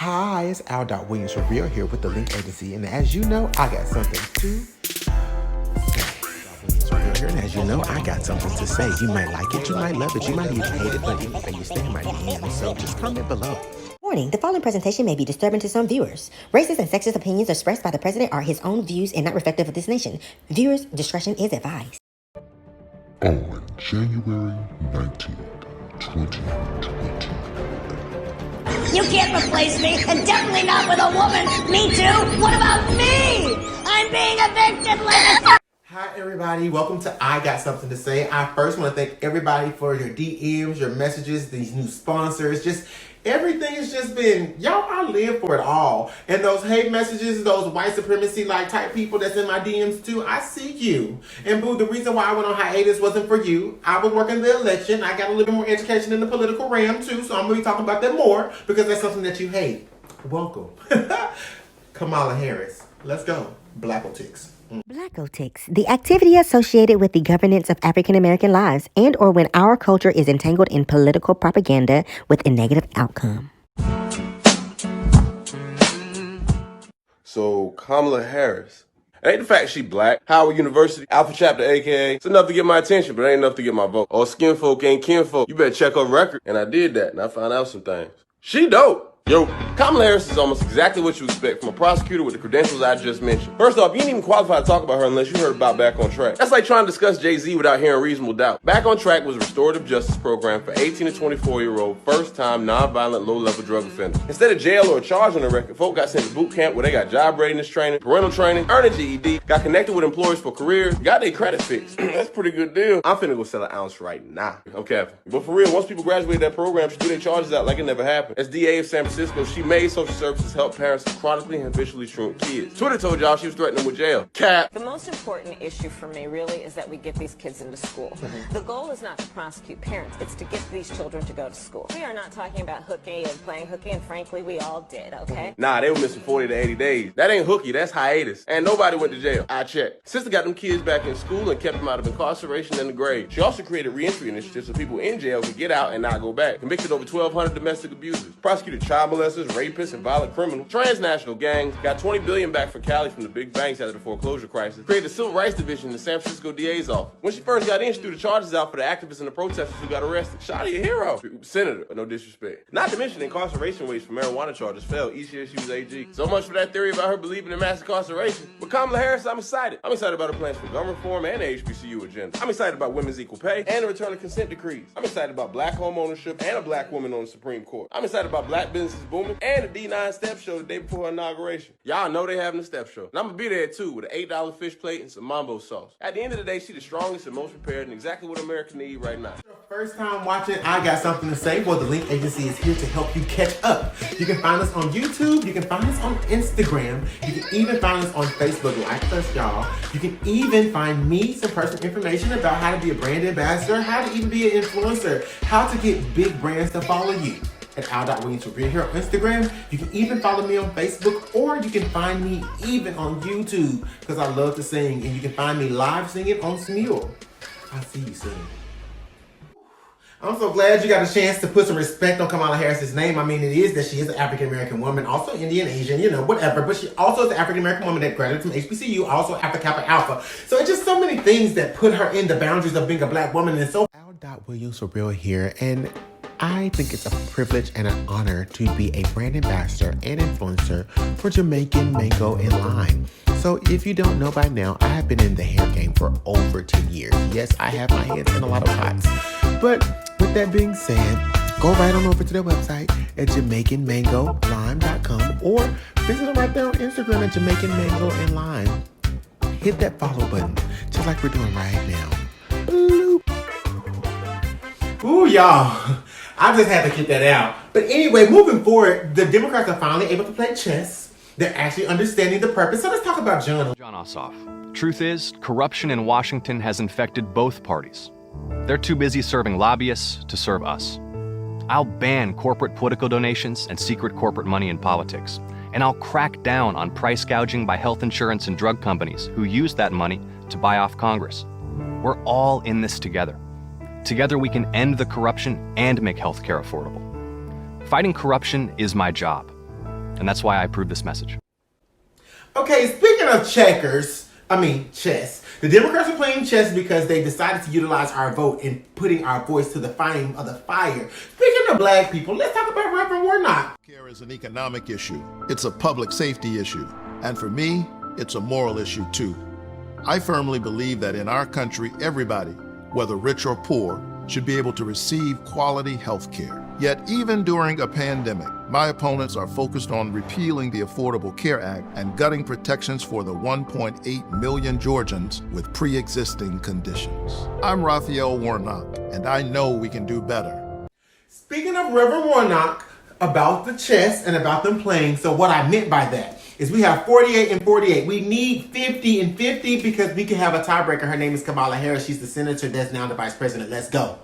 Hi, it's Al.Williams for Real here with the Link Agency, and as you know, I got something to say. And as you know, I got something to say. You might like it, you might love it, you might even hate it, but anyway, you stay in my DMs, so just comment below. Warning, the following presentation may be disturbing to some viewers. Racist and sexist opinions expressed by the president are his own views and not reflective of this nation. Viewers' discretion is advised. On January 19th, 2020. You can't replace me, and definitely not with a woman. Me too? What about me? I'm being evicted like a... Hi everybody, welcome to I Got Something to Say. I first want to thank everybody for your DMs, your messages, these new sponsors, just everything has just been, y'all, I live for it all. And those hate messages, those white supremacy like type people that's in my DMs too, I see you. And boo, the reason why I went on hiatus wasn't for you. I was working the election. I got a little bit more education in the political realm too, so I'm going to be talking about that more because that's something that you hate. Welcome. Kamala Harris. Let's go. Blackotics. Blackotics, the activity associated with the governance of African American lives and or when our culture is entangled in political propaganda with a negative outcome. So, Kamala Harris. It ain't the fact she black. Howard University, Alpha Chapter, AKA. It's enough to get my attention, but it ain't enough to get my vote. Oh, skin folk ain't kinfolk. You better check her record. And I did that, and I found out some things. She dope. Yo, Kamala Harris is almost exactly what you expect from a prosecutor with the credentials I just mentioned. First off, you ain't even qualified to talk about her unless you heard about Back on Track. That's like trying to discuss Jay-Z without hearing Reasonable Doubt. Back on Track was a restorative justice program for 18 to 24-year-old, first-time, non-violent, low-level drug offenders. Instead of jail or a charge on the record, folk got sent to boot camp where they got job readiness training, parental training, earned a GED, got connected with employers for careers, got their credit fixed. That's a pretty good deal. I'm finna go sell an ounce right now. Okay, but for real, once people graduate that program, she threw their charges out like it never happened. As DA of San Francisco, she made social services help parents of chronically and habitually truant kids. Twitter told y'all she was threatening them with jail. Cap. The most important issue for me really is that we get these kids into school. The goal is not to prosecute parents, it's to get these children to go to school. We are not talking about hooky and playing hooky, and frankly, we all did, okay? Nah, they were missing 40 to 80 days. That ain't hooky, that's hiatus. And nobody went to jail. I checked. Sister got them kids back in school and kept them out of incarceration and the grave. She also created reentry initiatives so people in jail could get out and not go back. Convicted over 1,200 domestic abusers. Prosecuted child molesters, rapists, and violent criminals. Transnational gangs. Got $20 billion back for Cali from the big banks after the foreclosure crisis. Created a civil rights division in the San Francisco DA's office. When she first got in, she threw the charges out for the activists and the protesters who got arrested. Shawty a hero. Senator, no disrespect. Not to mention incarceration rates for marijuana charges fell each year she was AG. So much for that theory about her believing in mass incarceration. With Kamala Harris, I'm excited. I'm excited about her plans for gun reform and the HBCU agenda. I'm excited about women's equal pay and the return of consent decrees. I'm excited about black home ownership and a black woman on the Supreme Court. I'm excited about black businesses booming and the D9 step show the day before her inauguration. Y'all know they having a step show. And I'm gonna be there too with an $8 fish plate and some mambo sauce. At the end of the day, she the strongest and most prepared and exactly what America need right now. First time watching I Got Something to Say. Well, the Link Agency is here to help you catch up. You can find us on YouTube. You can find us on Instagram. You can even find us on Facebook. Like us, y'all. You can even find me some personal information about how to be a brand ambassador, how to even be an influencer, how to get big brands to follow you. At Al.Williams for Real here on Instagram. You can even follow me on Facebook, or you can find me even on YouTube because I love to sing, and you can find me live singing on Smule. I'll see you soon. I'm so glad you got a chance to put some respect on Kamala Harris's name. I mean, it is that she is an African-American woman, also Indian, Asian, you know, whatever. But she also is an African-American woman that graduated from HBCU, also Alpha Kappa Alpha. So it's just so many things that put her in the boundaries of being a black woman. And so Al.Williams for Real here, and I think it's a privilege and an honor to be a brand ambassador and influencer for Jamaican Mango and Lime. So if you don't know by now, I have been in the hair game for over 10 years. Yes, I have my hands in a lot of pots. But with that being said, go right on over to their website at JamaicanMangoLime.com or visit them right there on Instagram at Jamaican Mango and Lime. Hit that follow button, just like we're doing right now. Bloop. Ooh, y'all. I just had to get that out. But anyway, moving forward, the Democrats are finally able to play chess. They're actually understanding the purpose. So let's talk about John Ossoff. Truth is, corruption in Washington has infected both parties. They're too busy serving lobbyists to serve us. I'll ban corporate political donations and secret corporate money in politics. And I'll crack down on price gouging by health insurance and drug companies who use that money to buy off Congress. We're all in this together. Together we can end the corruption and make healthcare affordable. Fighting corruption is my job. And that's why I approve this message. Okay, speaking of chess. The Democrats are playing chess because they decided to utilize our vote in putting our voice to the flame of the fire. Speaking of black people, let's talk about Reverend Warnock. Care is an economic issue. It's a public safety issue. And for me, it's a moral issue too. I firmly believe that in our country, everybody, whether rich or poor, should be able to receive quality health care. Yet even during a pandemic, my opponents are focused on repealing the Affordable Care Act and gutting protections for the 1.8 million Georgians with pre-existing conditions. I'm Raphael Warnock, and I know we can do better. Speaking of Reverend Warnock, about the chess and about them playing, so what I meant by that is we have 48 and 48. We need 50 and 50 because we can have a tiebreaker. Her name is Kamala Harris. She's the senator that's now the vice president. Let's go.